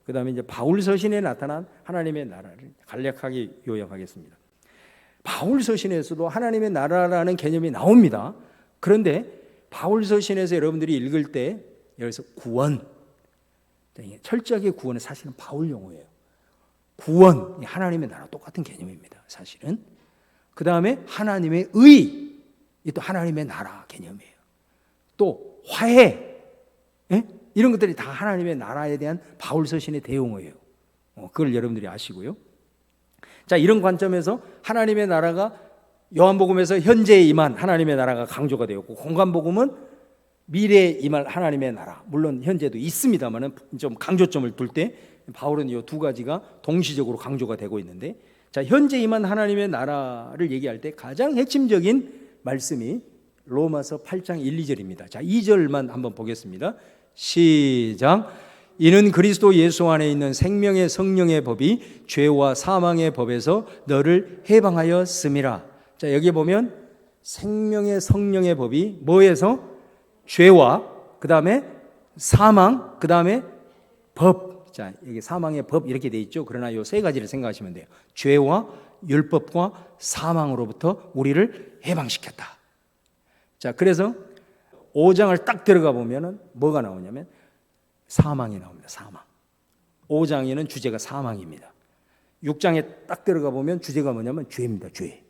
그 다음에 이제 바울 서신에 나타난 하나님의 나라를 간략하게 요약하겠습니다. 바울 서신에서도 하나님의 나라라는 개념이 나옵니다. 그런데 바울 서신에서 여러분들이 읽을 때 여기서 구원, 철저하게 구원은 사실은 바울 용어예요. 구원, 하나님의 나라 똑같은 개념입니다. 사실은. 그 다음에 하나님의 의, 이 또 하나님의 나라 개념이에요. 또 화해, 이런 것들이 다 하나님의 나라에 대한 바울 서신의 대용어예요. 그걸 여러분들이 아시고요. 자, 이런 관점에서 하나님의 나라가 요한복음에서 현재에 임한 하나님의 나라가 강조가 되었고, 공간복음은 미래에 임할 하나님의 나라, 물론 현재도 있습니다만 좀 강조점을 둘 때 바울은 이 두 가지가 동시적으로 강조가 되고 있는데, 자, 현재 임한 하나님의 나라를 얘기할 때 가장 핵심적인 말씀이 로마서 8장 1, 2절입니다. 자, 2절만 한번 보겠습니다. 시작. 이는 그리스도 예수 안에 있는 생명의 성령의 법이 죄와 사망의 법에서 너를 해방하였음이라. 자, 여기 보면 생명의 성령의 법이 뭐에서? 죄와 그 다음에 사망, 그 다음에 법. 자, 여기 사망의 법 이렇게 돼 있죠. 그러나 이 세 가지를 생각하시면 돼요. 죄와 율법과 사망으로부터 우리를 해방시켰다. 자, 그래서 5장을 딱 들어가 보면은 뭐가 나오냐면 사망이 나옵니다. 사망. 5장에는 주제가 사망입니다. 6장에 딱 들어가 보면 주제가 뭐냐면 죄입니다. 죄.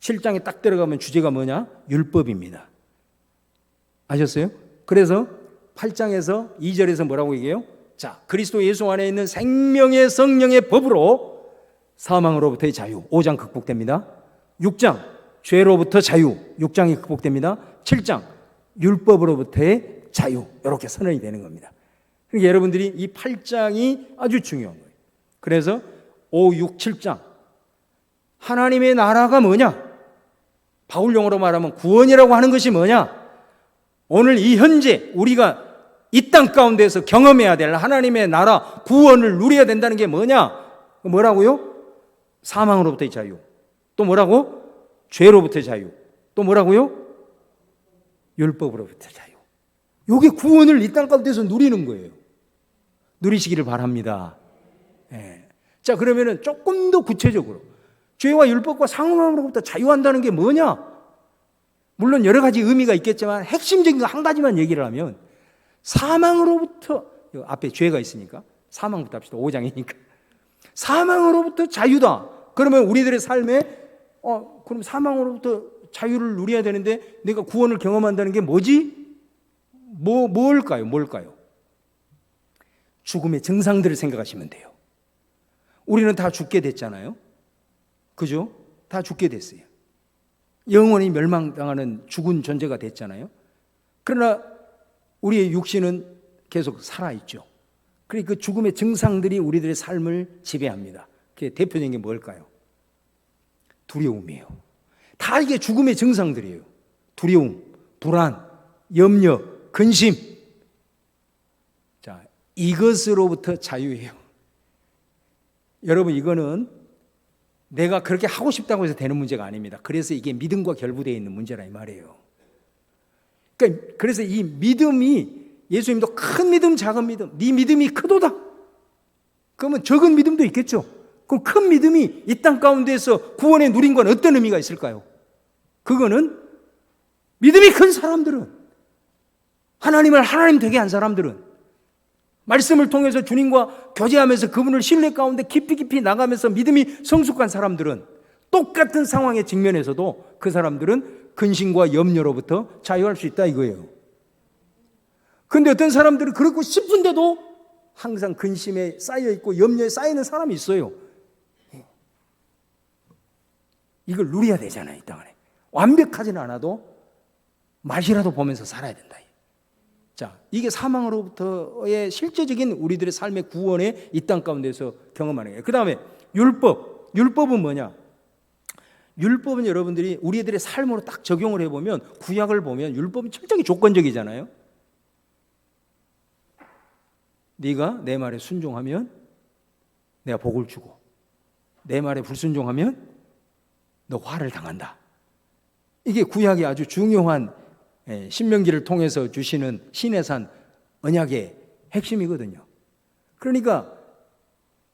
7장에 딱 들어가면 주제가 뭐냐? 율법입니다. 아셨어요? 그래서 8장에서 2절에서 뭐라고 얘기해요? 자, 그리스도 예수 안에 있는 생명의 성령의 법으로 사망으로부터의 자유, 5장 극복됩니다. 6장 죄로부터 자유, 6장이 극복됩니다. 7장 율법으로부터의 자유, 이렇게 선언이 되는 겁니다. 그러니까 여러분들이 이 8장이 아주 중요한 거예요. 그래서 5, 6, 7장 하나님의 나라가 뭐냐? 바울 용어로 말하면 구원이라고 하는 것이 뭐냐? 오늘 이 현재 우리가 이 땅 가운데서 경험해야 될 하나님의 나라 구원을 누려야 된다는 게 뭐냐? 뭐라고요? 사망으로부터의 자유. 또 뭐라고? 죄로부터의 자유. 또 뭐라고요? 율법으로부터의 자유. 이게 구원을 이 땅 가운데서 누리는 거예요. 누리시기를 바랍니다. 예. 자, 그러면은 조금 더 구체적으로 죄와 율법과 사망으로부터 자유한다는 게 뭐냐? 물론 여러 가지 의미가 있겠지만 핵심적인 거 한 가지만 얘기를 하면 사망으로부터, 앞에 죄가 있으니까 사망부터 합시다. 5장이니까 사망으로부터 자유다. 그러면 우리들의 삶에 그럼 사망으로부터 자유를 누려야 되는데 내가 구원을 경험한다는 게 뭐지? 뭘까요? 죽음의 증상들을 생각하시면 돼요. 우리는 다 죽게 됐잖아요. 그죠? 다 죽게 됐어요. 영원히 멸망당하는 죽은 존재가 됐잖아요. 그러나 우리의 육신은 계속 살아있죠. 그러니까 그 죽음의 증상들이 우리들의 삶을 지배합니다. 그게 대표적인 게 뭘까요? 두려움이에요. 다 이게 죽음의 증상들이에요. 두려움, 불안, 염려, 근심. 자, 이것으로부터 자유예요. 여러분, 이거는 내가 그렇게 하고 싶다고 해서 되는 문제가 아닙니다. 그래서 이게 믿음과 결부되어 있는 문제라 이 말이에요. 그러니까 그래서 이 믿음이, 예수님도 큰 믿음, 작은 믿음, 네 믿음이 크도다. 그러면 적은 믿음도 있겠죠. 그럼 큰 믿음이 이 땅 가운데서 구원의 누린 건 어떤 의미가 있을까요? 그거는 믿음이 큰 사람들은, 하나님을 하나님 되게 한 사람들은, 말씀을 통해서 주님과 교제하면서 그분을 신뢰 가운데 깊이 나가면서 믿음이 성숙한 사람들은 똑같은 상황에 직면해서도 그 사람들은 근심과 염려로부터 자유할 수 있다 이거예요. 그런데 어떤 사람들은 그렇고 싶은데도 항상 근심에 쌓여있고 염려에 쌓이는 사람이 있어요. 이걸 누려야 되잖아요. 이 땅에 완벽하지는 않아도 맛이라도 보면서 살아야 된다. 자, 이게 사망으로부터의 실제적인 우리들의 삶의 구원의 이 땅 가운데서 경험하는 거예요. 그 다음에 율법은 뭐냐? 율법은 여러분들이 우리들의 삶으로 딱 적용을 해보면, 구약을 보면 율법은 철저히 조건적이잖아요. 네가 내 말에 순종하면 내가 복을 주고, 내 말에 불순종하면 너 화를 당한다. 이게 구약의 아주 중요한 신명기를 통해서 주시는 신의 산 언약의 핵심이거든요. 그러니까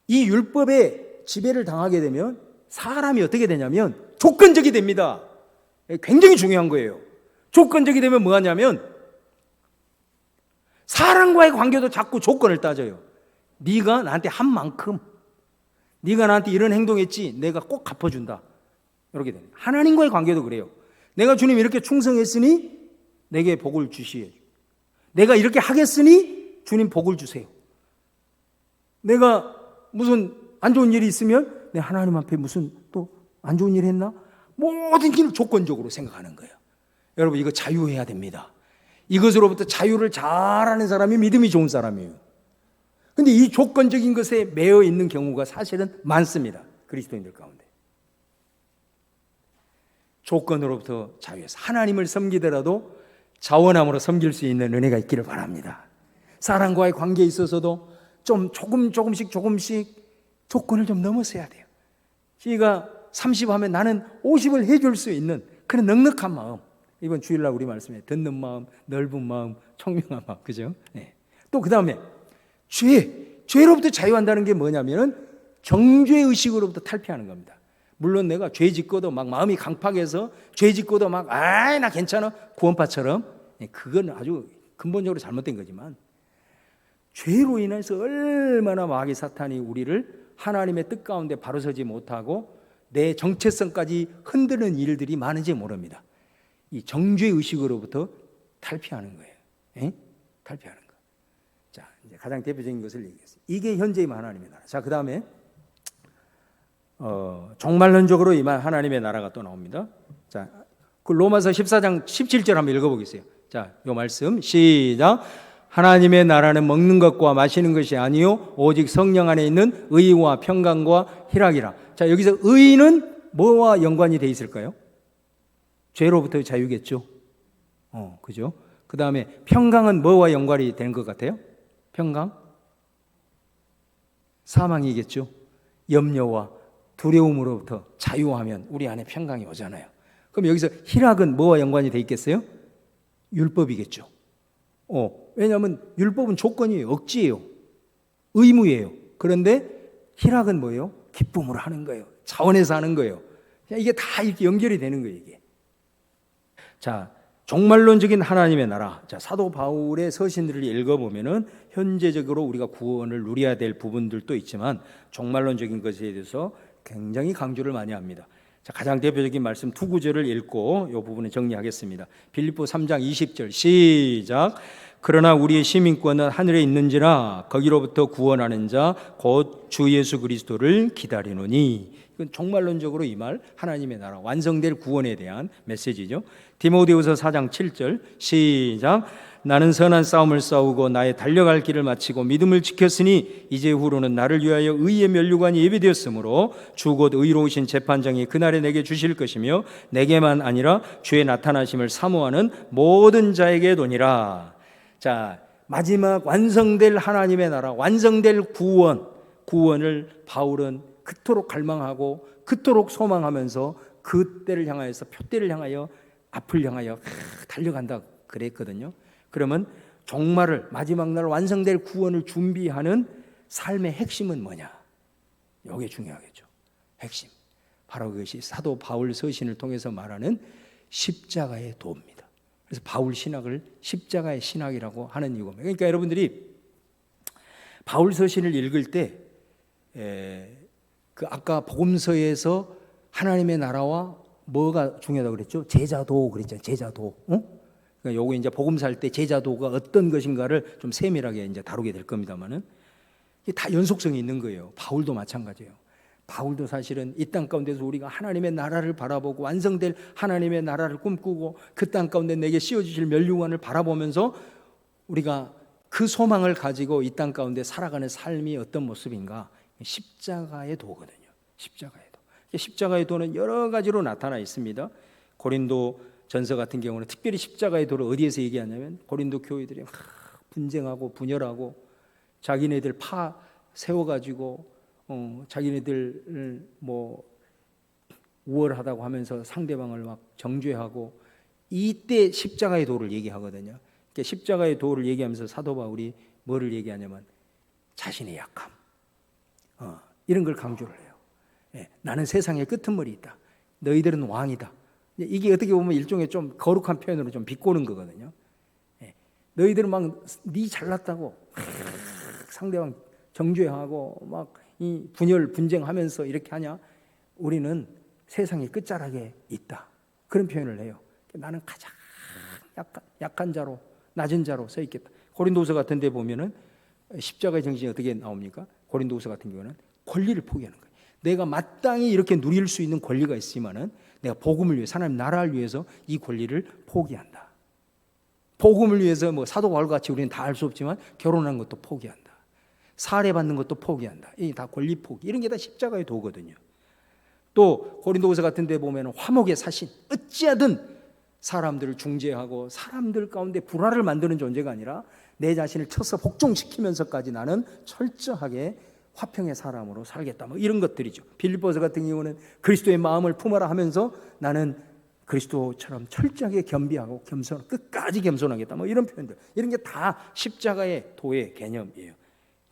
이 율법에 지배를 당하게 되면 사람이 어떻게 되냐면 조건적이 됩니다. 굉장히 중요한 거예요. 조건적이 되면 뭐 하냐면 사람과의 관계도 자꾸 조건을 따져요. 네가 나한테 한 만큼, 네가 나한테 이런 행동했지, 내가 꼭 갚아준다. 이렇게 됩니다. 하나님과의 관계도 그래요. 내가 주님 이렇게 충성했으니 내게 복을 주시오. 내가 이렇게 하겠으니 주님 복을 주세요. 내가 무슨 안 좋은 일이 있으면 내가 하나님 앞에 무슨 또 안 좋은 일 했나? 모든 일을 조건적으로 생각하는 거예요. 여러분, 이거 자유해야 됩니다. 이것으로부터 자유를 잘하는 사람이 믿음이 좋은 사람이에요. 근데 이 조건적인 것에 매여 있는 경우가 사실은 많습니다. 그리스도인들 가운데. 조건으로부터 자유해서 하나님을 섬기더라도 자원함으로 섬길 수 있는 은혜가 있기를 바랍니다. 사람과의 관계에 있어서도 좀 조금씩 조건을 좀 넘어서야 돼요. 지가 30 하면 나는 50을 해줄 수 있는 그런 넉넉한 마음. 이번 주일날 우리 말씀에 듣는 마음, 넓은 마음, 청명한 마음, 그죠? 네. 또 그 다음에 죄로부터 자유한다는 게 뭐냐면은 정죄 의식으로부터 탈피하는 겁니다. 물론 내가 죄 짓고도 막 마음이 강팍해서 죄 짓고도 막 나 괜찮아 구원파처럼, 그건 아주 근본적으로 잘못된 거지만 죄로 인해서 얼마나 마귀 사탄이 우리를 하나님의 뜻 가운데 바로 서지 못하고 내 정체성까지 흔드는 일들이 많은지 모릅니다. 이 정죄 의식으로부터 탈피하는 거예요. 에? 탈피하는 거. 자, 이제 가장 대표적인 것을 얘기했어요. 이게 현재의 하나님의 나라. 자, 그 다음에 종말론적으로 임한 하나님의 나라가 또 나옵니다. 자, 그 로마서 14장 17절 한번 읽어보겠어요. 자, 요 말씀 시작. 하나님의 나라는 먹는 것과 마시는 것이 아니요 오직 성령 안에 있는 의와 평강과 희락이라. 자, 여기서 의는 뭐와 연관이 돼 있을까요? 죄로부터의 자유겠죠. 그죠? 그 다음에 평강은 뭐와 연관이 되는 것 같아요? 평강? 사망이겠죠. 염려와 두려움으로부터 자유하면 우리 안에 평강이 오잖아요. 그럼 여기서 희락은 뭐와 연관이 돼 있겠어요? 율법이겠죠. 왜냐하면 율법은 조건이에요. 억지예요. 의무예요. 그런데 희락은 뭐예요? 기쁨으로 하는 거예요. 자원해서 하는 거예요. 이게 다 이렇게 연결이 되는 거예요, 이게. 자, 종말론적인 하나님의 나라. 자, 사도 바울의 서신들을 읽어보면은 현재적으로 우리가 구원을 누려야 될 부분들도 있지만 종말론적인 것에 대해서 굉장히 강조를 많이 합니다. 자, 가장 대표적인 말씀 두 구절을 읽고 이 부분을 정리하겠습니다. 빌립보 3장 20절 시작. 그러나 우리의 시민권은 하늘에 있는지라 거기로부터 구원하는 자 곧 주 예수 그리스도를 기다리노니. 이건 종말론적으로 이 말 하나님의 나라 완성될 구원에 대한 메시지죠. 디모데후서 4장 7절 시작. 나는 선한 싸움을 싸우고 나의 달려갈 길을 마치고 믿음을 지켰으니 이제 후로는 나를 위하여 의의 면류관이 예비되었으므로 주 곧 의로우신 재판장이 그날에 내게 주실 것이며 내게만 아니라 주의 나타나심을 사모하는 모든 자에게 도니라. 자, 마지막 완성될 하나님의 나라, 완성될 구원을 바울은 그토록 갈망하고 그토록 소망하면서 그 때를 향하여서 표대를 향하여 앞을 향하여 달려간다 그랬거든요. 그러면 종말을 마지막 날 완성될 구원을 준비하는 삶의 핵심은 뭐냐? 이게 중요하겠죠. 핵심. 바로 그것이 사도 바울 서신을 통해서 말하는 십자가의 도입니다. 그래서 바울 신학을 십자가의 신학이라고 하는 이유입니다. 그러니까 여러분들이 바울 서신을 읽을 때 그 아까 복음서에서 하나님의 나라와 뭐가 중요하다고 그랬죠? 제자도 그랬잖아요. 제자도. 그러니까 요거 이제 복음서 할 때 제자도가 어떤 것인가를 좀 세밀하게 이제 다루게 될 겁니다만은 이게 다 연속성이 있는 거예요. 바울도 마찬가지예요. 바울도 사실은 이 땅 가운데서 우리가 하나님의 나라를 바라보고 완성될 하나님의 나라를 꿈꾸고 그 땅 가운데 내게 씌워주실 면류관을 바라보면서 우리가 그 소망을 가지고 이 땅 가운데 살아가는 삶이 어떤 모습인가? 십자가의 도거든요. 십자가의 도. 십자가의 도는 여러 가지로 나타나 있습니다. 고린도 전서 같은 경우는 특별히 십자가의 도를 어디에서 얘기하냐면 고린도 교회들이 막 분쟁하고 분열하고 자기네들 파 세워가지고 자기네들 뭐 우월하다고 하면서 상대방을 막 정죄하고 이때 십자가의 도를 얘기하거든요. 그러니까 십자가의 도를 얘기하면서 사도 바울이 뭐를 얘기하냐면 자신의 약함, 이런 걸 강조를 해요. 예, 나는 세상의 끄트머리 있다. 너희들은 왕이다. 이게 어떻게 보면 일종의 좀 거룩한 표현으로 좀 비꼬는 거거든요. 예, 너희들은 막 네 잘났다고 상대방 정죄하고 막 이 분열 분쟁하면서 이렇게 하냐? 우리는 세상의 끝자락에 있다. 그런 표현을 해요. 나는 가장 약한 자로, 낮은 자로 서 있겠다. 고린도후서 같은 데 보면은 십자가의 정신이 어떻게 나옵니까? 고린도후서 같은 경우는 권리를 포기하는 거예요. 내가 마땅히 이렇게 누릴 수 있는 권리가 있지만은 내가 복음을 위해, 하나님 나라를 위해서 이 권리를 포기한다. 복음을 위해서 뭐 사도 바울 같이 우리는 다 할 수 없지만 결혼하는 것도 포기한다. 살해받는 것도 포기한다. 이 다 권리 포기. 이런 게 다 십자가의 도거든요. 또 고린도후서 같은 데 보면 화목의 사신, 어찌하든 사람들을 중재하고 사람들 가운데 불화를 만드는 존재가 아니라 내 자신을 쳐서 복종시키면서까지 나는 철저하게 화평의 사람으로 살겠다. 뭐 이런 것들이죠. 빌립보서 같은 경우는 그리스도의 마음을 품어라 하면서 나는 그리스도처럼 철저하게 겸비하고 끝까지 겸손하겠다. 뭐 이런 표현들. 이런 게 다 십자가의 도의 개념이에요.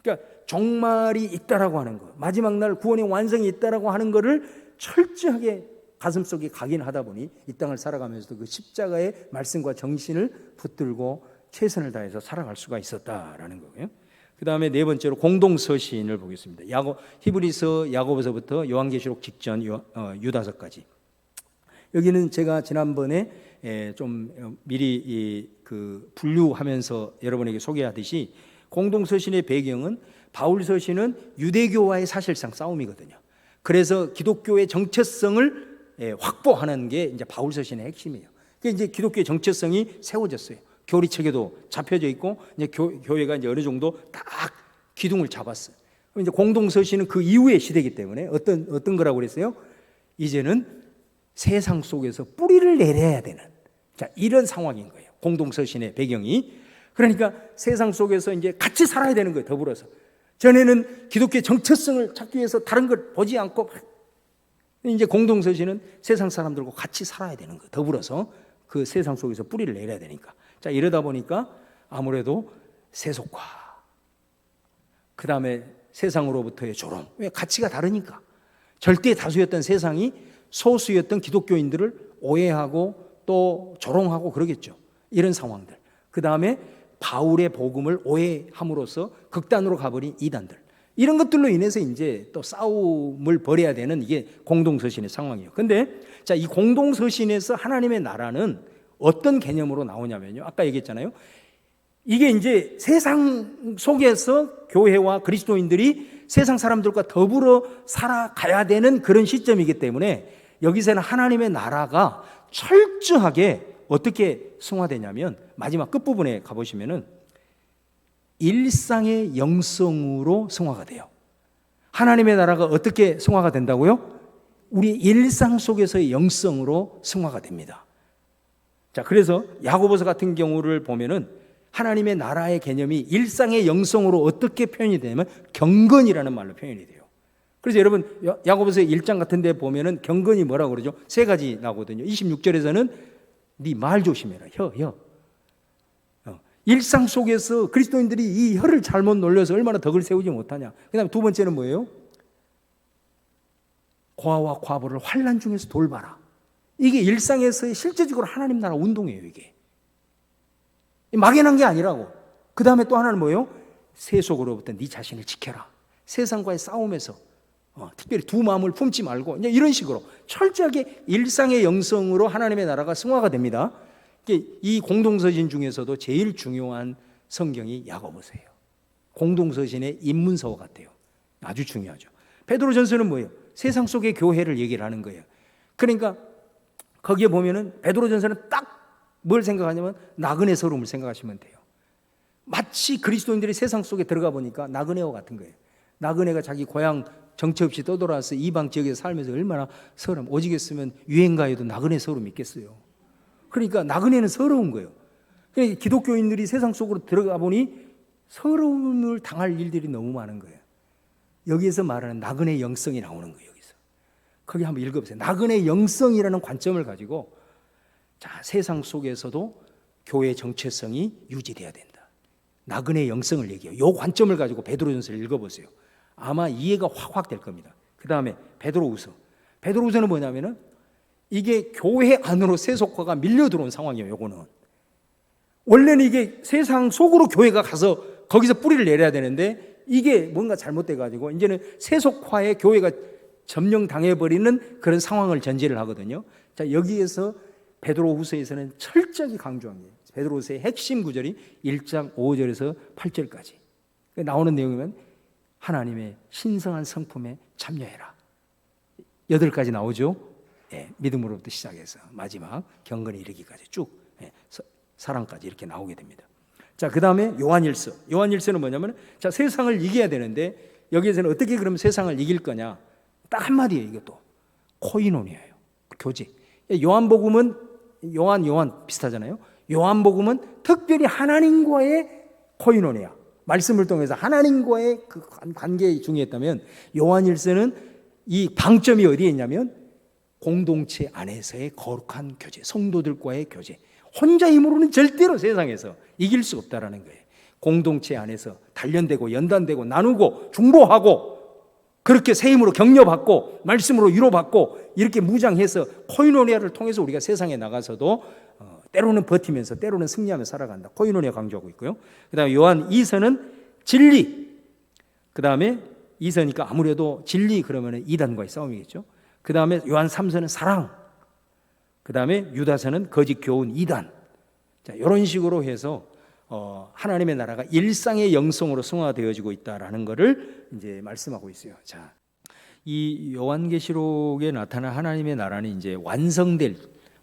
그러니까 종말이 있다라고 하는 거, 마지막 날 구원의 완성이 있다라고 하는 거를 철저하게 가슴속에 각인하다 보니 이 땅을 살아가면서도 그 십자가의 말씀과 정신을 붙들고 최선을 다해서 살아갈 수가 있었다라는 거고요. 그 다음에 네 번째로 공동서신을 보겠습니다. 히브리서, 야고보서부터 요한계시록 직전 유다서까지. 여기는 제가 지난번에 좀 미리 그 분류하면서 여러분에게 소개하듯이 공동서신의 배경은 바울서신은 유대교와의 사실상 싸움이거든요. 그래서 기독교의 정체성을 확보하는 게 이제 바울서신의 핵심이에요. 그게 이제 기독교의 정체성이 세워졌어요. 교리책에도 잡혀져 있고 이제 교회가 이제 어느 정도 딱 기둥을 잡았어요. 그럼 이제 공동서신은 그 이후의 시대이기 때문에 어떤 거라고 그랬어요? 이제는 세상 속에서 뿌리를 내려야 되는, 자, 이런 상황인 거예요. 공동서신의 배경이. 그러니까 세상 속에서 이제 같이 살아야 되는 거예요. 더불어서. 전에는 기독교의 정체성을 찾기 위해서 다른 걸 보지 않고, 이제 공동서신은 세상 사람들과 같이 살아야 되는 거예요. 더불어서 그 세상 속에서 뿌리를 내려야 되니까. 자, 이러다 보니까 아무래도 세속화, 그 다음에 세상으로부터의 조롱. 왜? 가치가 다르니까. 절대 다수였던 세상이 소수였던 기독교인들을 오해하고 또 조롱하고 그러겠죠. 이런 상황들. 그 다음에 바울의 복음을 오해함으로써 극단으로 가버린 이단들, 이런 것들로 인해서 이제 또 싸움을 벌여야 되는 이게 공동서신의 상황이에요. 근데 자, 이 공동서신에서 하나님의 나라는 어떤 개념으로 나오냐면요, 아까 얘기했잖아요. 이게 이제 세상 속에서 교회와 그리스도인들이 세상 사람들과 더불어 살아가야 되는 그런 시점이기 때문에 여기서는 하나님의 나라가 철저하게 어떻게 승화되냐면 마지막 끝부분에 가보시면은 일상의 영성으로 승화가 돼요. 하나님의 나라가 어떻게 승화가 된다고요? 우리 일상 속에서의 영성으로 승화가 됩니다. 자, 그래서 야고보서 같은 경우를 보면은 하나님의 나라의 개념이 일상의 영성으로 어떻게 표현이 되냐면 경건이라는 말로 표현이 돼요. 그래서 여러분 야고보서 1장 같은 데 보면은 경건이 뭐라고 그러죠? 세 가지 나오거든요. 26절에서는 네 말 조심해라. 혀. 일상 속에서 그리스도인들이 이 혀를 잘못 놀려서 얼마나 덕을 세우지 못하냐. 그 다음에 두 번째는 뭐예요? 고아와 과부를 환난 중에서 돌봐라. 이게 일상에서의 실제적으로 하나님 나라 운동이에요. 이게 막연한 게 아니라고. 그 다음에 또 하나는 뭐예요? 세속으로부터 네 자신을 지켜라. 세상과의 싸움에서 특별히 두 마음을 품지 말고 이제 이런 식으로 철저하게 일상의 영성으로 하나님의 나라가 승화가 됩니다. 이 공동서신 중에서도 제일 중요한 성경이 야고보서예요. 공동서신의 입문서 같아요. 아주 중요하죠. 베드로전서는 뭐예요? 세상 속의 교회를 얘기를 하는 거예요. 그러니까 거기에 보면은 베드로전서는 딱 뭘 생각하냐면 나그네 서름을 생각하시면 돼요. 마치 그리스도인들이 세상 속에 들어가 보니까 나그네와 같은 거예요. 나그네가 자기 고향 정처 없이 떠돌아서 이방 지역에서 살면서 얼마나 서름, 오직했으면 유행가에도 나그네 서름 있겠어요. 그러니까 나그네는 서러운 거예요. 그러니까 기독교인들이 세상 속으로 들어가 보니 서러움을 당할 일들이 너무 많은 거예요. 여기에서 말하는 나그네 영성이 나오는 거예요. 여기서 거기 한번 읽어보세요. 나그네 영성이라는 관점을 가지고 자, 세상 속에서도 교회의 정체성이 유지돼야 된다. 나그네 영성을 얘기해요. 이 관점을 가지고 베드로전서를 읽어보세요. 아마 이해가 확 될 겁니다. 그 다음에 베드로후서. 베드로후서는 뭐냐면은 이게 교회 안으로 세속화가 밀려 들어온 상황이에요. 요거는 원래는 이게 세상 속으로 교회가 가서 거기서 뿌리를 내려야 되는데 이게 뭔가 잘못돼 가지고 이제는 세속화에 교회가 점령당해버리는 그런 상황을 전제를 하거든요. 자, 여기에서 베드로후서에서는 철저히 강조한 게 베드로후서의 핵심 구절이 1장 5절에서 8절까지 나오는 내용이면 하나님의 신성한 성품에 참여해라. 8가지 나오죠. 예, 믿음으로부터 시작해서 마지막 경건에 이르기까지 쭉 사랑까지 이렇게 나오게 됩니다. 자, 그 다음에 요한일서. 요한일서는 뭐냐면 자, 세상을 이겨야 되는데 여기에서는 어떻게 그럼 세상을 이길 거냐? 딱 한마디예요. 이것도 코이노니아예요. 교제. 요한복음은 요한 비슷하잖아요. 요한복음은 특별히 하나님과의 코이노니아, 말씀을 통해서 하나님과의 그 관계에 중요했다면 요한일서는 이 방점이 어디에 있냐면 공동체 안에서의 거룩한 교제, 성도들과의 교제. 혼자 힘으로는 절대로 세상에서 이길 수 없다라는 거예요. 공동체 안에서 단련되고 연단되고 나누고 중보하고 그렇게 새 힘으로 격려받고 말씀으로 위로받고 이렇게 무장해서 코이노니아를 통해서 우리가 세상에 나가서도 때로는 버티면서 때로는 승리하며 살아간다. 코이노니아 강조하고 있고요. 그 다음에 요한 2서는 진리. 그 다음에 2서니까 아무래도 진리 그러면 이단과의 싸움이겠죠. 그 다음에 요한 3서는 사랑. 그 다음에 유다서는 거짓 교훈 이단. 자, 이런 식으로 해서 하나님의 나라가 일상의 영성으로 승화되어지고 있다라는 것을 이제 말씀하고 있어요. 자, 이 요한계시록에 나타난 하나님의 나라는 이제 완성될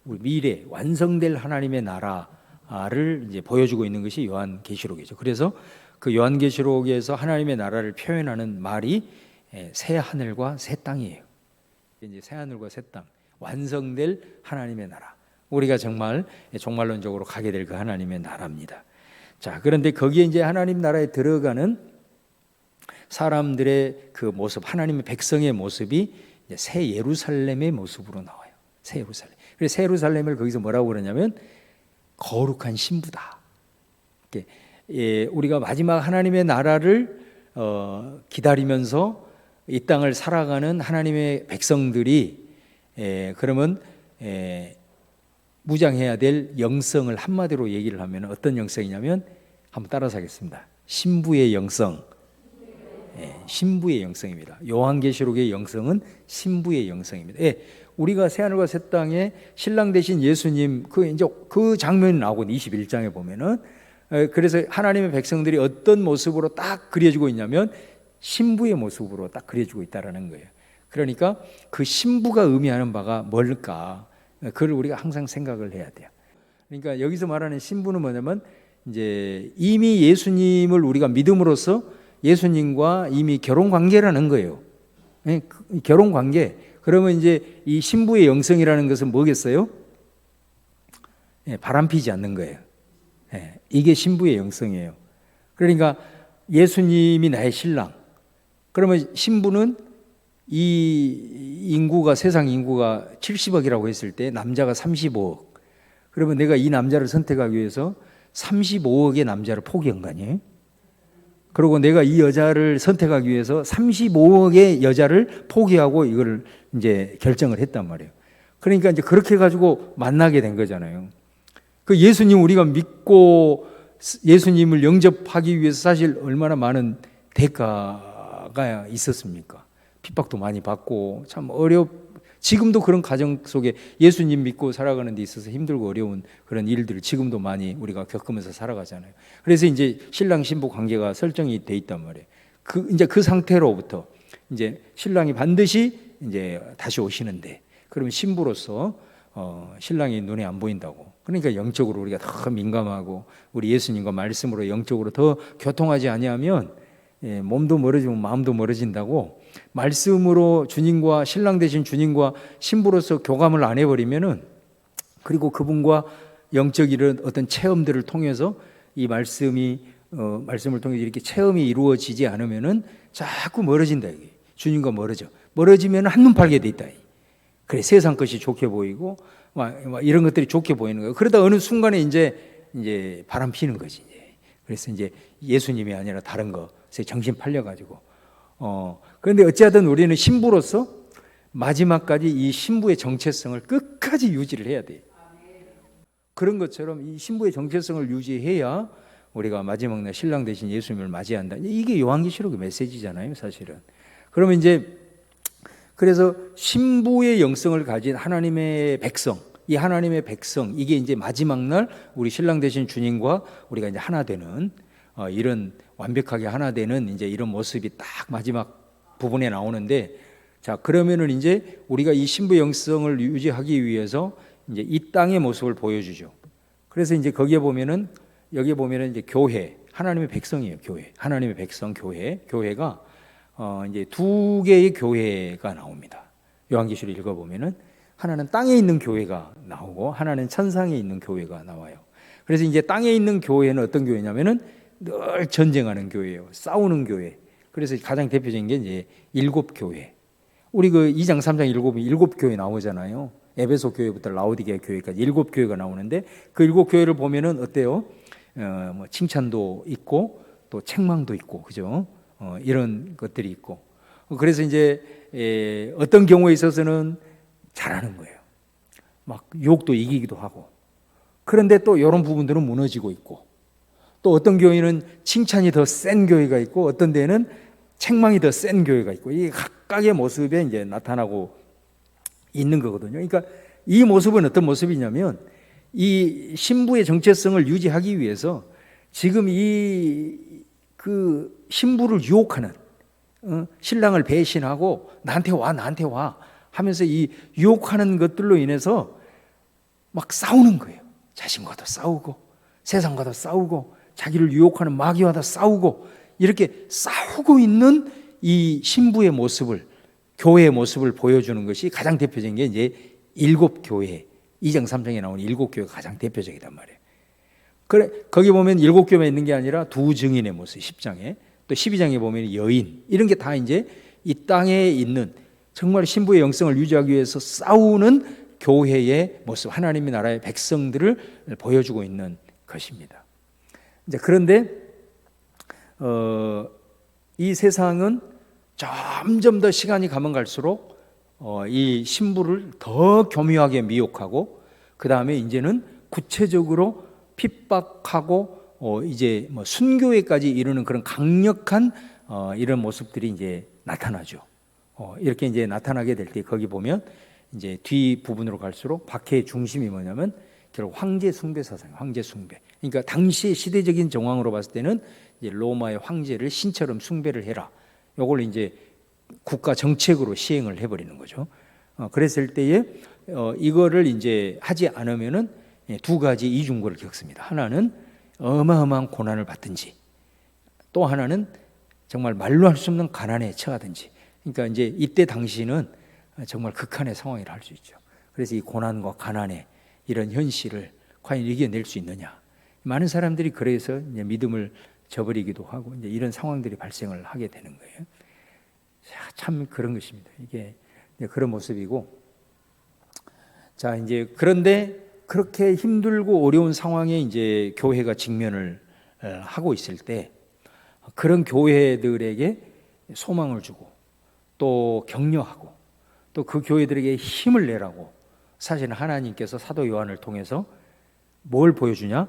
미래 완성될 하나님의 나라를 이제 보여주고 있는 것이 요한계시록이죠. 그래서 그 요한계시록에서 하나님의 나라를 표현하는 말이 새 하늘과 새 땅이에요. 이제 새 하늘과 새 땅, 완성될 하나님의 나라. 우리가 정말 종말론적으로 가게 될 그 하나님의 나라입니다. 자, 그런데 거기에 이제 하나님 나라에 들어가는 사람들의 그 모습, 하나님의 백성의 모습이 이제 새 예루살렘의 모습으로 나와요. 새 예루살렘. 그래서 새 예루살렘을 거기서 뭐라고 그러냐면 거룩한 신부다. 우리가 마지막 하나님의 나라를 기다리면서 이 땅을 살아가는 하나님의 백성들이 그러면 무장해야 될 영성을 한마디로 얘기를 하면 어떤 영성이냐면 한번 따라서 하겠습니다. 신부의 영성. 신부의 영성입니다. 요한계시록의 영성은 신부의 영성입니다. 우리가 새하늘과 새 땅에 신랑 되신 예수님 그 장면이 나오거든요. 21장에 보면은. 그래서 하나님의 백성들이 어떤 모습으로 딱 그려지고 있냐면 신부의 모습으로 딱 그려지고 있다라는 거예요. 그러니까 그 신부가 의미하는 바가 뭘까? 그걸 우리가 항상 생각을 해야 돼요. 그러니까 여기서 말하는 신부는 뭐냐면 이제 이미 예수님을 우리가 믿음으로써 예수님과 이미 결혼 관계라는 거예요. 결혼 관계. 그러면 이제 이 신부의 영성이라는 것은 뭐겠어요? 바람피지 않는 거예요. 이게 신부의 영성이에요. 그러니까 예수님이 나의 신랑. 그러면 신부는 이 인구가 세상 인구가 70억이라고 했을 때 남자가 35억. 그러면 내가 이 남자를 선택하기 위해서 35억의 남자를 포기한 거 아니에요? 그리고 내가 이 여자를 선택하기 위해서 35억의 여자를 포기하고 이걸 이제 결정을 했단 말이에요. 그러니까 이제 그렇게 가지고 만나게 된 거잖아요. 그 예수님 우리가 믿고 예수님을 영접하기 위해서 사실 얼마나 많은 대가가 있었습니까? 핍박도 많이 받고 참 지금도 그런 가정 속에 예수님 믿고 살아가는 데 있어서 힘들고 어려운 그런 일들을 지금도 많이 우리가 겪으면서 살아가잖아요. 그래서 이제 신랑 신부 관계가 설정이 돼 있단 말이에요. 이제 그 상태로부터 이제 신랑이 반드시 이제 다시 오시는데 그러면 신부로서 신랑이 눈에 안 보인다고. 그러니까 영적으로 우리가 더 민감하고 우리 예수님과 말씀으로 영적으로 더 교통하지 아니하면 몸도 멀어지면 마음도 멀어진다고. 말씀으로 주님과 신랑 되신 주님과 신부로서 교감을 안 해버리면은 그리고 그분과 영적 이런 어떤 체험들을 통해서 이 말씀을 통해서 이렇게 체험이 이루어지지 않으면은 자꾸 멀어진다 이게. 주님과 멀어지면 한눈 팔게 돼 있다. 그래 세상 것이 좋게 보이고 막 이런 것들이 좋게 보이는 거예요. 그러다 어느 순간에 이제 바람 피는 거지. 그래서 이제 예수님이 아니라 다른 것에 정신 팔려가지고 그런데 어찌하든 우리는 신부로서 마지막까지 이 신부의 정체성을 끝까지 유지를 해야 돼요. 그런 것처럼 이 신부의 정체성을 유지해야 우리가 마지막 날 신랑 대신 예수님을 맞이한다. 이게 요한계시록의 메시지잖아요, 사실은. 그러면 이제 그래서 신부의 영성을 가진 하나님의 백성, 이 하나님의 백성, 이게 이제 마지막 날 우리 신랑 대신 주님과 우리가 이제 하나 되는 이런 완벽하게 하나 되는 이제 이런 모습이 딱 마지막 부분에 나오는데, 자, 그러면은 이제 우리가 이 신부 영성을 유지하기 위해서 이제 이 땅의 모습을 보여주죠. 그래서 이제 거기에 보면은 여기에 보면은 이제 교회, 하나님의 백성이에요. 교회, 하나님의 백성 교회가 이제 두 개의 교회가 나옵니다. 요한계시록 읽어보면은 하나는 땅에 있는 교회가 나오고 하나는 천상에 있는 교회가 나와요. 그래서 이제 땅에 있는 교회는 어떤 교회냐면은 늘 전쟁하는 교회예요. 싸우는 교회. 그래서 가장 대표적인 게 이제 일곱 교회. 우리 그 2장, 3장, 일곱 교회 나오잖아요. 에베소 교회부터 라오디게아 교회까지 일곱 교회가 나오는데 그 일곱 교회를 보면은 어때요? 뭐 칭찬도 있고 또 책망도 있고, 그죠? 이런 것들이 있고. 그래서 이제 어떤 경우에 있어서는 잘하는 거예요. 막 유혹도 이기기도 하고. 그런데 또 이런 부분들은 무너지고 있고. 또 어떤 교회는 칭찬이 더 센 교회가 있고 어떤 데는 책망이 더 센 교회가 있고, 이 각각의 모습에 이제 나타나고 있는 거거든요. 그러니까 이 모습은 어떤 모습이냐면 이 신부의 정체성을 유지하기 위해서 지금 그 신부를 유혹하는 신랑을 배신하고 나한테 와 하면서 이 유혹하는 것들로 인해서 막 싸우는 거예요. 자신과도 싸우고 세상과도 싸우고 자기를 유혹하는 마귀와도 싸우고 이렇게 싸우고 있는 이 신부의 모습을, 교회의 모습을 보여주는 것이 가장 대표적인 게 이제 일곱 교회, 2장 3장에 나오는 일곱 교회가 가장 대표적이단 말이에요. 그래, 거기 보면 일곱 교회만 있는 게 아니라 두 증인의 모습, 10장에 또 12장에 보면 여인, 이런 게 다 이제 이 땅에 있는 정말 신부의 영성을 유지하기 위해서 싸우는 교회의 모습, 하나님의 나라의 백성들을 보여주고 있는 것입니다. 이제 그런데 이 세상은 점점 더 시간이 가면 갈수록 이 신부를 더 교묘하게 미혹하고, 그 다음에 이제는 구체적으로 핍박하고 이제 뭐 순교에까지 이르는 그런 강력한 이런 모습들이 이제 나타나죠. 이렇게 이제 나타나게 될 때 거기 보면 이제 뒤 부분으로 갈수록 박해의 중심이 뭐냐면 결국 황제 숭배 사상이에요. 황제 숭배. 그러니까 당시의 시대적인 정황으로 봤을 때는 이제 로마의 황제를 신처럼 숭배를 해라. 요걸 이제 국가 정책으로 시행을 해버리는 거죠. 그랬을 때에 이거를 이제 하지 않으면은 두 가지 이중고를 겪습니다. 하나는 어마어마한 고난을 받든지, 또 하나는 정말 말로 할 수 없는 가난에 처하든지. 그러니까 이제 이때 당시는 정말 극한의 상황이라 할 수 있죠. 그래서 이 고난과 가난의 이런 현실을 과연 이겨낼 수 있느냐. 많은 사람들이 그래서 이제 믿음을 저버리기도 하고 이제 이런 상황들이 발생을 하게 되는 거예요. 참 그런 것입니다. 이게 그런 모습이고, 자 이제 그런데 그렇게 힘들고 어려운 상황에 이제 교회가 직면을 하고 있을 때 그런 교회들에게 소망을 주고 또 격려하고 또 그 교회들에게 힘을 내라고 사실은 하나님께서 사도 요한을 통해서 뭘 보여주냐?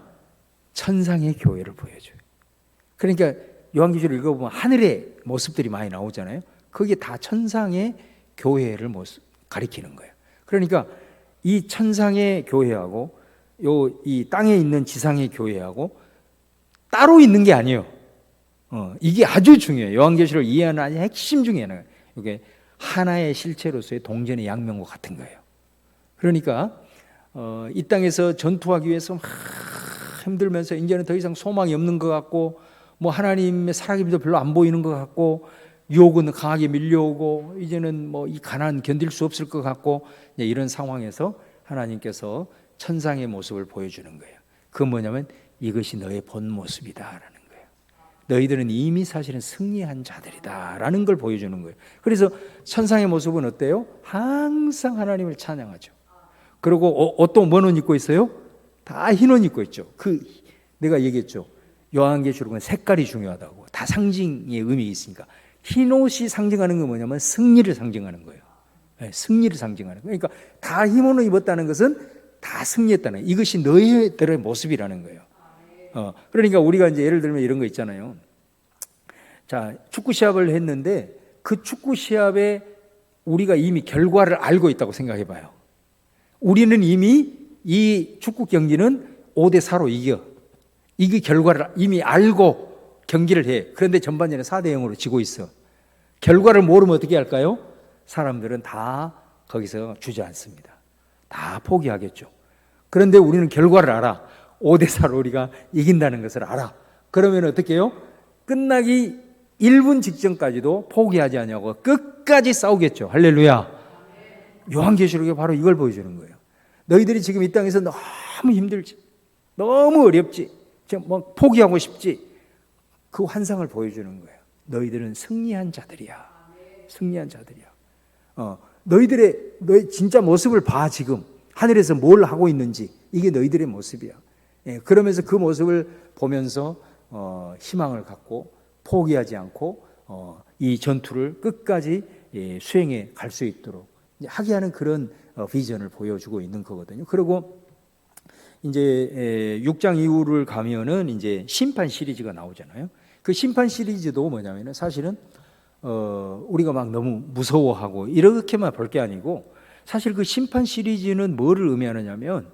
천상의 교회를 보여줘요. 그러니까 요한계시록 읽어보면 하늘의 모습들이 많이 나오잖아요. 그게 다 천상의 교회를 가리키는 거예요. 그러니까 이 천상의 교회하고 이 땅에 있는 지상의 교회하고 따로 있는 게 아니에요. 이게 아주 중요해요. 요한계시록을 이해하는 아주 핵심 중에 하나가 이게 하나의 실체로서의 동전의 양면과 같은 거예요. 그러니까 이 땅에서 전투하기 위해서 막 힘들면서 이제는 더 이상 소망이 없는 것 같고 뭐 하나님의 살아계심도 별로 안 보이는 것 같고 유혹은 강하게 밀려오고 이제는 뭐 이 가난 견딜 수 없을 것 같고 이런 상황에서 하나님께서 천상의 모습을 보여주는 거예요. 그건 뭐냐면 이것이 너의 본 모습이다라는 거예요. 너희들은 이미 사실은 승리한 자들이다라는 걸 보여주는 거예요. 그래서 천상의 모습은 어때요? 항상 하나님을 찬양하죠. 그리고 옷도 뭔 옷 입고 있어요? 다 흰 옷 입고 있죠. 내가 얘기했죠. 요한계시록은 색깔이 중요하다고. 다 상징의 의미가 있으니까. 흰 옷이 상징하는 건 뭐냐면 승리를 상징하는 거예요. 네, 승리를 상징하는 거예요. 그러니까 다 흰 옷을 입었다는 것은 다 승리했다는 거예요. 이것이 너희들의 모습이라는 거예요. 그러니까 우리가 이제 예를 들면 이런 거 있잖아요. 자, 축구 시합을 했는데 그 축구 시합에 우리가 이미 결과를 알고 있다고 생각해 봐요. 우리는 이미 이 축구 경기는 5대4로 이겨. 이 결과를 이미 알고 경기를 해. 그런데 전반전에 4대0으로 지고 있어. 결과를 모르면 어떻게 할까요? 사람들은 다 거기서 주저앉습니다. 다 포기하겠죠. 그런데 우리는 결과를 알아. 5대4로 우리가 이긴다는 것을 알아. 그러면 어떻게 해요? 끝나기 1분 직전까지도 포기하지 않냐고 끝까지 싸우겠죠. 할렐루야. 요한계시록이 바로 이걸 보여주는 거예요. 너희들이 지금 이 땅에서 너무 힘들지, 너무 어렵지, 뭐 포기하고 싶지, 그 환상을 보여주는 거예요. 너희들은 승리한 자들이야. 승리한 자들이야. 너희 진짜 모습을 봐. 지금 하늘에서 뭘 하고 있는지 이게 너희들의 모습이야. 그러면서 그 모습을 보면서 희망을 갖고 포기하지 않고 이 전투를 끝까지 수행해 갈 수 있도록 하게 하는 그런 비전을 보여주고 있는 거거든요. 그리고 이제 6장 이후를 가면은 이제 심판 시리즈가 나오잖아요. 그 심판 시리즈도 뭐냐면은 사실은 우리가 막 너무 무서워하고 이렇게만 볼 게 아니고 사실 그 심판 시리즈는 뭐를 의미하느냐면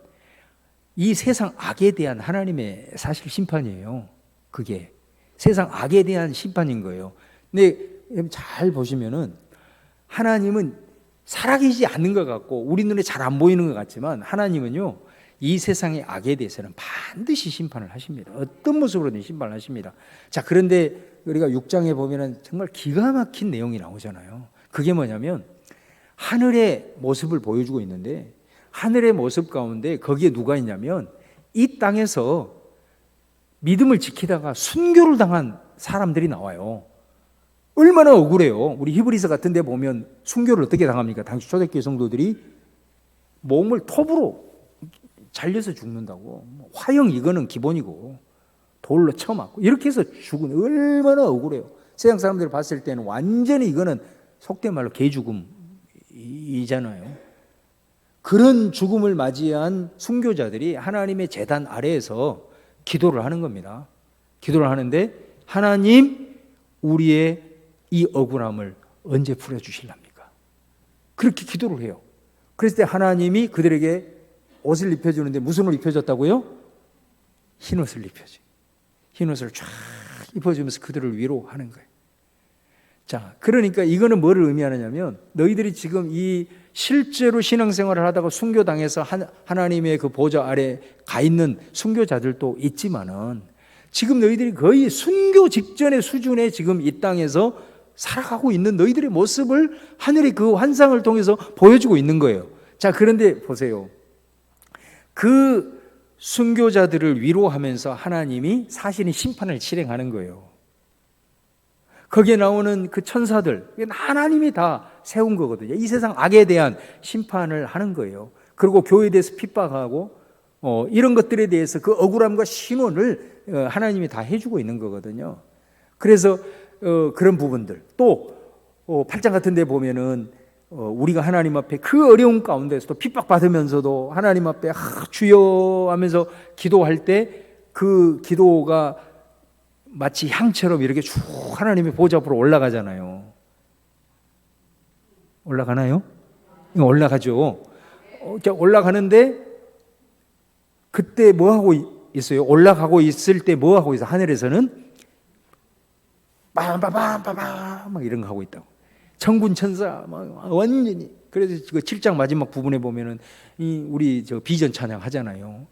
이 세상 악에 대한 하나님의 사실 심판이에요. 그게 세상 악에 대한 심판인 거예요. 근데 잘 보시면은 하나님은 살아계시지 않는 것 같고 우리 눈에 잘 안 보이는 것 같지만 하나님은요 이 세상의 악에 대해서는 반드시 심판을 하십니다. 어떤 모습으로든 심판을 하십니다. 자, 그런데 우리가 6장에 보면은 정말 기가 막힌 내용이 나오잖아요. 그게 뭐냐면 하늘의 모습을 보여주고 있는데 하늘의 모습 가운데 거기에 누가 있냐면 이 땅에서 믿음을 지키다가 순교를 당한 사람들이 나와요. 얼마나 억울해요. 우리 히브리서 같은 데 보면 순교를 어떻게 당합니까? 당시 초대교회 성도들이 몸을 톱으로 잘려서 죽는다고. 화형 이거는 기본이고 돌로 쳐맞고 이렇게 해서 죽은 얼마나 억울해요. 세상 사람들이 봤을 때는 완전히 이거는 속된 말로 개죽음이잖아요. 그런 죽음을 맞이한 순교자들이 하나님의 제단 아래에서 기도를 하는 겁니다. 기도를 하는데 하나님 우리의 이 억울함을 언제 풀어주실랍니까? 그렇게 기도를 해요. 그랬을 때 하나님이 그들에게 옷을 입혀주는데 무슨 옷을 입혀줬다고요? 흰 옷을 입혀줘. 흰 옷을 쫙 입혀주면서 그들을 위로하는 거예요. 자, 그러니까 이거는 뭐를 의미하느냐면 너희들이 지금 이 실제로 신앙생활을 하다가 순교당해서 하나님의 그 보좌 아래 가 있는 순교자들도 있지만은 지금 너희들이 거의 순교 직전의 수준에 지금 이 땅에서 살아가고 있는 너희들의 모습을 하늘의 그 환상을 통해서 보여주고 있는 거예요. 자, 그런데 보세요. 그 순교자들을 위로하면서 하나님이 사실은 심판을 실행하는 거예요. 거기에 나오는 그 천사들, 하나님이 다 세운 거거든요. 이 세상 악에 대한 심판을 하는 거예요. 그리고 교회에 대해서 핍박하고 이런 것들에 대해서 그 억울함과 신원을 하나님이 다 해주고 있는 거거든요. 그래서 그런 부분들 또 8장 같은 데 보면은 우리가 하나님 앞에 그 어려운 가운데서도 핍박받으면서도 하나님 앞에 주여 하면서 기도할 때 그 기도가 마치 향처럼 이렇게 쭉 하나님의 보좌 앞으로 올라가잖아요. 올라가나요? 올라가죠. 올라가는데 그때 뭐 하고 있어요? 올라가고 있을 때 뭐 하고 있어? 하늘에서는 빠밤빠밤빠밤 막 이런 거 하고 있다고. 천군 천사 막 완전히. 그래서 그 7장 마지막 부분에 보면은 우리 저 비전 찬양 하잖아요.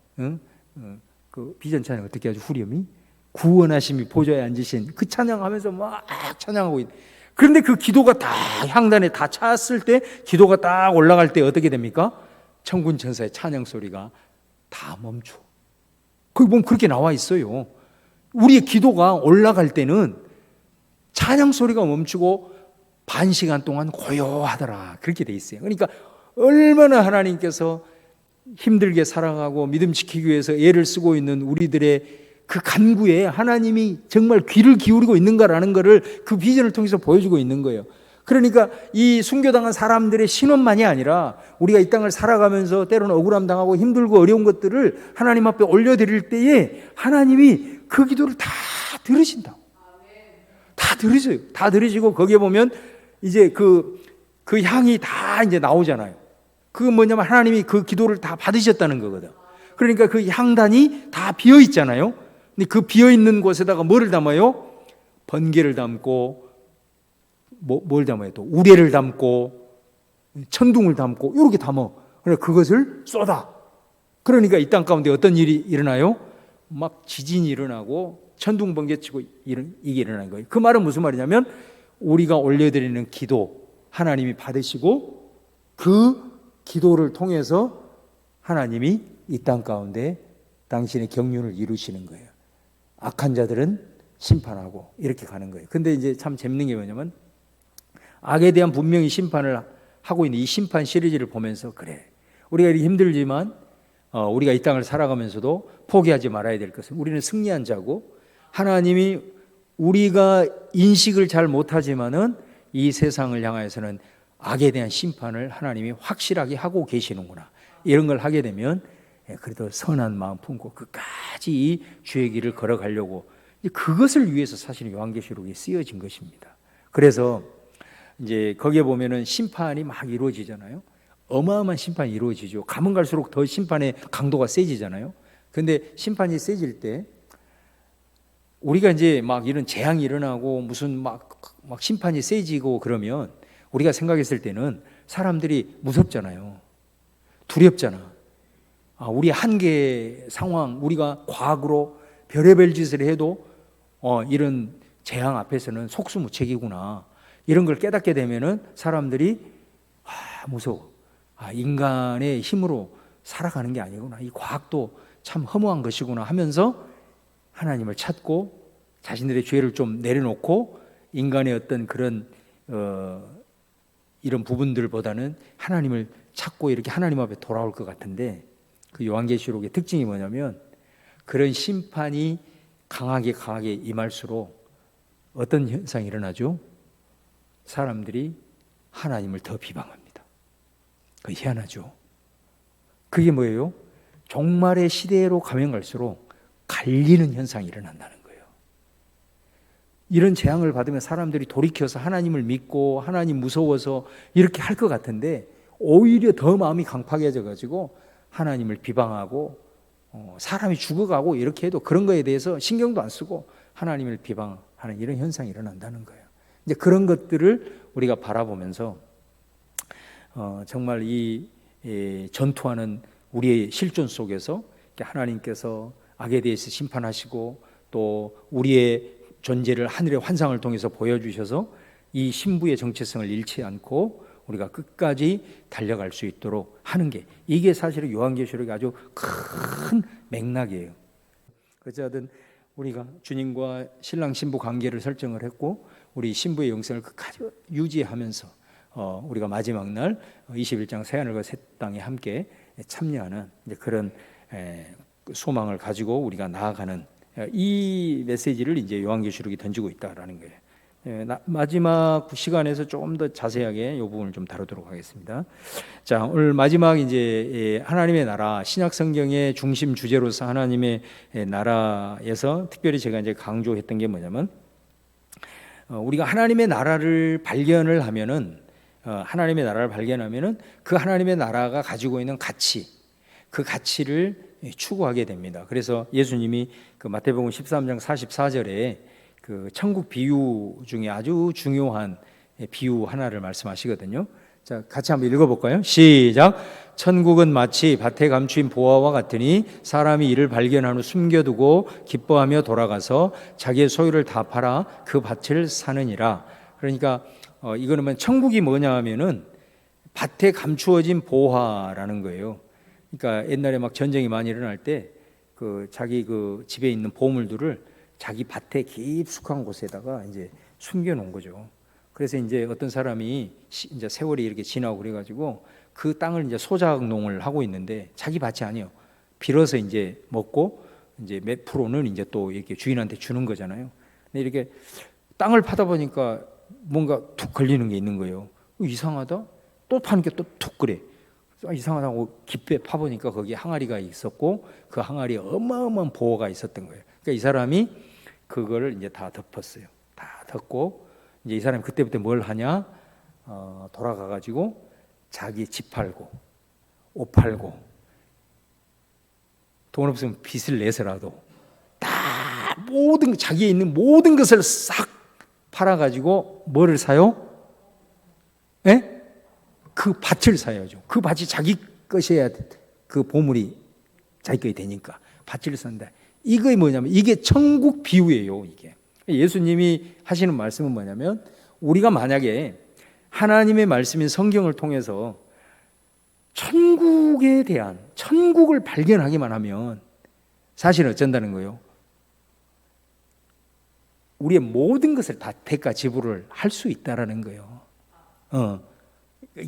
그 비전 찬양 어떻게 하죠? 후렴이 구원하심이 보좌에 앉으신 그 찬양하면서 막 찬양하고 있. 그런데 그 기도가 다 향단에 다 찼을 때 기도가 딱 올라갈 때 어떻게 됩니까? 천군 천사의 찬양 소리가 다 멈춰. 거기 보면 그렇게 나와 있어요. 우리의 기도가 올라갈 때는 찬양 소리가 멈추고 반 시간 동안 고요하더라. 그렇게 돼 있어요. 그러니까 얼마나 하나님께서 힘들게 살아가고 믿음 지키기 위해서 애를 쓰고 있는 우리들의 그 간구에 하나님이 정말 귀를 기울이고 있는가라는 것을 그 비전을 통해서 보여주고 있는 거예요. 그러니까 이 순교당한 사람들의 신원만이 아니라 우리가 이 땅을 살아가면서 때로는 억울함 당하고 힘들고 어려운 것들을 하나님 앞에 올려드릴 때에 하나님이 그 기도를 다 들으신다고. 다 들으셔요. 다 들으시고 거기에 보면 이제 그 향이 다 이제 나오잖아요. 그건 뭐냐면 하나님이 그 기도를 다 받으셨다는 거거든. 그러니까 그 향단이 다 비어 있잖아요. 근데 그 비어 있는 곳에다가 뭐를 담아요? 번개를 담고 뭘 담아요? 또 우레를 담고 천둥을 담고 이렇게 담아. 그래서 그것을 쏟아. 그러니까 이 땅 가운데 어떤 일이 일어나요? 막 지진이 일어나고 천둥 번개 치고 이게 일어나는 거예요. 그 말은 무슨 말이냐면 우리가 올려드리는 기도 하나님이 받으시고 그 기도를 통해서 하나님이 이 땅 가운데 당신의 경륜을 이루시는 거예요. 악한 자들은 심판하고 이렇게 가는 거예요. 근데 이제 참 재밌는 게 뭐냐면 악에 대한 분명히 심판을 하고 있는 이 심판 시리즈를 보면서 그래, 우리가 이렇게 힘들지만 우리가 이 땅을 살아가면서도 포기하지 말아야 될 것은 우리는 승리한 자고 하나님이 우리가 인식을 잘 못하지만은 이 세상을 향하여서는 악에 대한 심판을 하나님이 확실하게 하고 계시는구나. 이런 걸 하게 되면 그래도 선한 마음 품고 끝까지 이 주의 길을 걸어가려고 그것을 위해서 사실 요한계시록이 쓰여진 것입니다. 그래서 이제 거기에 보면은 심판이 막 이루어지잖아요. 어마어마한 심판이 이루어지죠. 가면 갈수록 더 심판의 강도가 세지잖아요. 근데 심판이 세질 때 우리가 이제 막 이런 재앙이 일어나고 무슨 막 심판이 세지고 그러면 우리가 생각했을 때는 사람들이 무섭잖아요. 두렵잖아. 우리 한계 상황, 우리가 과학으로 별의별 짓을 해도 이런 재앙 앞에서는 속수무책이구나. 이런 걸 깨닫게 되면은 사람들이 무서워. 인간의 힘으로 살아가는 게 아니구나. 이 과학도 참 허무한 것이구나 하면서 하나님을 찾고 자신들의 죄를 좀 내려놓고 인간의 어떤 그런 이런 부분들보다는 하나님을 찾고 이렇게 하나님 앞에 돌아올 것 같은데 그 요한계시록의 특징이 뭐냐면 그런 심판이 강하게 임할수록 어떤 현상이 일어나죠? 사람들이 하나님을 더 비방합니다. 그 희한하죠. 그게 뭐예요? 종말의 시대로 가면 갈수록 갈리는 현상이 일어난다는 거예요. 이런 재앙을 받으면 사람들이 돌이켜서 하나님을 믿고 하나님 무서워서 이렇게 할 것 같은데 오히려 더 마음이 강팍해져 가지고 하나님을 비방하고 사람이 죽어가고 이렇게 해도 그런 거에 대해서 신경도 안 쓰고 하나님을 비방하는 이런 현상이 일어난다는 거예요. 이제 그런 것들을 우리가 바라보면서 정말 이 전투하는 우리의 실존 속에서 하나님께서 악에 대해서 심판하시고 또 우리의 존재를 하늘의 환상을 통해서 보여주셔서 이 신부의 정체성을 잃지 않고 우리가 끝까지 달려갈 수 있도록 하는 게 이게 사실은 요한계시록의 아주 큰 맥락이에요. 어쨌든 우리가 주님과 신랑 신부 관계를 설정을 했고 우리 신부의 영생을 끝까지 유지하면서 우리가 마지막 날 21장 새하늘과 새 땅에 함께 참여하는 그런 소망을 가지고 우리가 나아가는 이 메시지를 이제 요한계시록이 던지고 있다라는 거예요. 마지막 시간에서 조금 더 자세하게 이 부분을 좀 다루도록 하겠습니다. 자, 오늘 마지막 이제 하나님의 나라 신약 성경의 중심 주제로서 하나님의 나라에서 특별히 제가 이제 강조했던 게 뭐냐면 우리가 하나님의 나라를 발견을 하면은 하나님의 나라를 발견하면은 그 하나님의 나라가 가지고 있는 가치, 그 가치를 추구하게 됩니다. 그래서 예수님이 그 마태복음 13장 44절에 그 천국 비유 중에 아주 중요한 비유 하나를 말씀하시거든요. 자, 같이 한번 읽어볼까요? 시작. 천국은 마치 밭에 감추인 보화와 같으니 사람이 이를 발견한 후 숨겨두고 기뻐하며 돌아가서 자기의 소유를 다 팔아 그 밭을 사느니라. 그러니까 이거는 천국이 뭐냐 하면은 밭에 감추어진 보화라는 거예요. 그러니까 옛날에 막 전쟁이 많이 일어날 때 그 자기 그 집에 있는 보물들을 자기 밭에 깊숙한 곳에다가 이제 숨겨놓은 거죠. 그래서 이제 어떤 사람이 이제 세월이 이렇게 지나고 그래가지고 그 땅을 이제 소작농을 하고 있는데 자기 밭이 아니에요. 빌어서 이제 먹고 이제 몇 프로는 이제 또 이렇게 주인한테 주는 거잖아요. 근데 이렇게 땅을 파다 보니까 뭔가 툭 걸리는 게 있는 거예요. 이상하다. 또 파니까 또 툭 그래. 이상하다고 깊이 파보니까 거기에 항아리가 있었고 그 항아리에 어마어마한 보호가 있었던 거예요. 그러니까 이 사람이 그거를 이제 다 덮었어요. 다 덮고 이제 이 사람이 그때부터 뭘 하냐? 돌아가가지고 자기 집 팔고 옷 팔고 돈 없으면 빚을 내서라도 다 모든 자기에 있는 모든 것을 싹 팔아가지고 뭐를 사요? 예? 그 밭을 사야죠. 그 밭이 자기 것이어야 그 보물이 자기 것이 되니까 밭을 산다. 이게 뭐냐면 이게 천국 비유예요. 이게 예수님이 하시는 말씀은 뭐냐면 우리가 만약에 하나님의 말씀인 성경을 통해서 천국에 대한 천국을 발견하기만 하면 사실은 어쩐다는 거예요? 우리의 모든 것을 다 대가 지불을 할 수 있다라는 거예요.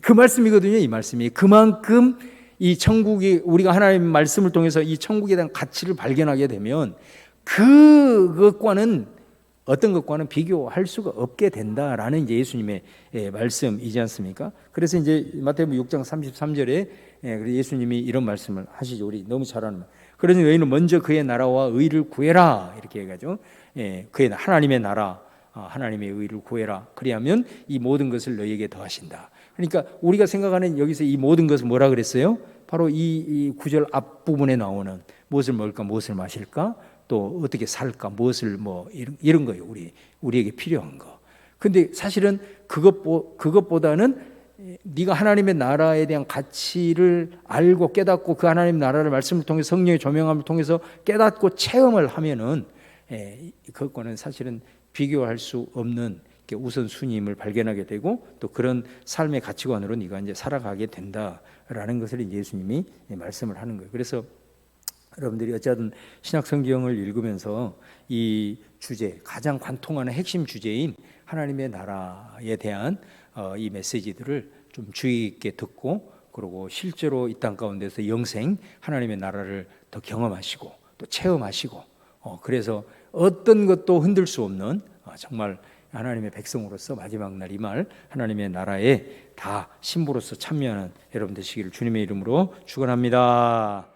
그 말씀이거든요. 이 말씀이 그만큼 이 천국이 우리가 하나님의 말씀을 통해서 이 천국에 대한 가치를 발견하게 되면 그것과는 어떤 것과는 비교할 수가 없게 된다라는 이제 예수님의 말씀이지 않습니까? 그래서 이제 마태복음 6장 33절에 예수님이 이런 말씀을 하시죠. 우리 너무 잘 아는 말. 그러니 너희는 먼저 그의 나라와 의를 구해라 이렇게 해가지고 그의 하나님의 나라 하나님의 의를 구해라. 그리하면 이 모든 것을 너희에게 더하신다. 그러니까 우리가 생각하는 여기서 이 모든 것은 뭐라 그랬어요? 바로 이 구절 앞부분에 나오는 무엇을 먹을까 무엇을 마실까 또 어떻게 살까 무엇을 뭐 이런 거예요. 우리에게 필요한 거. 근데 사실은 그것보다는 네가 하나님의 나라에 대한 가치를 알고 깨닫고 그 하나님의 나라를 말씀을 통해 성령의 조명함을 통해서 깨닫고 체험을 하면은 그것과는 사실은 비교할 수 없는 우선순위임을 발견하게 되고 또 그런 삶의 가치관으로 네가 이제 살아가게 된다라는 것을 예수님이 말씀을 하는 거예요. 그래서 여러분들이 어쨌든 신약 성경을 읽으면서 이 주제 가장 관통하는 핵심 주제인 하나님의 나라에 대한 이 메시지들을 좀 주의 있게 듣고 그리고 실제로 이 땅 가운데서 영생 하나님의 나라를 더 경험하시고 또 체험하시고 그래서 어떤 것도 흔들 수 없는 정말 하나님의 백성으로서 마지막 날 이 말 하나님의 나라에 다 신부로서 참여하는 여러분 되시기를 주님의 이름으로 축원합니다.